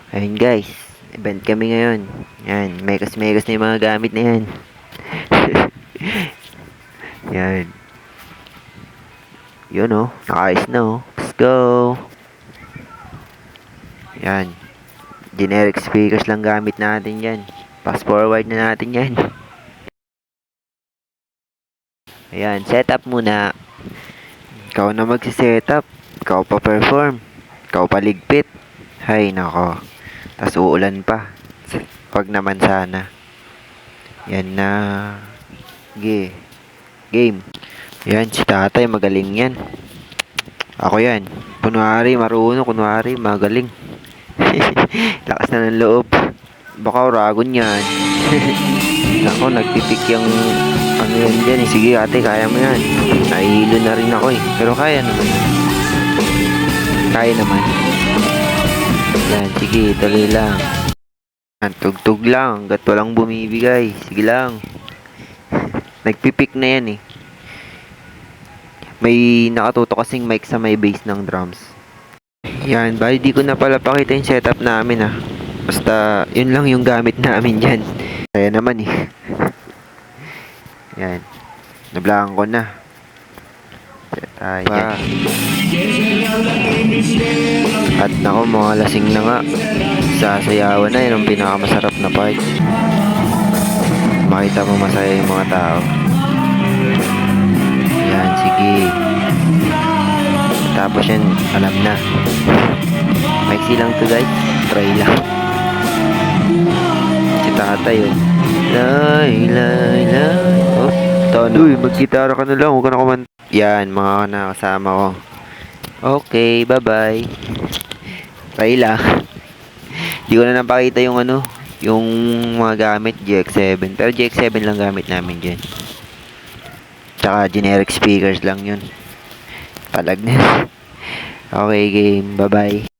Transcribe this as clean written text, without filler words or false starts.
Ayun guys, event kami ngayon. Yan, megas-megas na yung mga gamit na yan. Yan. Yun oh, nakaayos na oh. Let's go. Yan. Generic speakers lang gamit natin yan. Fast forward na natin yan. Ayan, setup muna. Ikaw na magsi-setup. Ikaw pa perform. Ikaw pa ligpit. Hay nako. Tas uulan pa. Wag naman sana. Yan na. Game. Yan, si tatay magaling yan. Ako yan. Kunwari marunong, kunwari magaling. Lakas na ng loob. Baka uragon yan. Ako, nagpipik yung ano yan dyan eh. Sige ate, kaya mo yan. Nahihilo na rin ako eh. Pero kaya naman. Kaya naman. Yan, sige, tuloy lang. Yan, tugtog lang. Hanggat walang bumibigay. Sige lang. Nagpipik na yan eh. May nakatuto kasing mic sa may base ng drums. Yan, bali di ko na pala pakita yung setup namin ah. Basta, yun lang yung gamit namin dyan. Kaya naman eh. Yan. Nablangan ko na. Yan. At nako, mga lasing na nga. Sasayawan na, yun ang pinakamasarap na part. Makita mo masaya yung mga tao. Yan, sige. Tapos yan, alam na. Maiksi lang to guys. Try lang. Si tatay yun. Lay. Oh, tono. Uy, mag-gitara ka na lang. Huwag ka na kumanta. Yan, mga nakasama ko. Okay, bye-bye. Try lang. Di ko na napakita yung ano, yung mga gamit GX7. Pero GX7 lang gamit namin dyan. Tsaka generic speakers lang yun. Talag na. Okay, game. Bye-bye.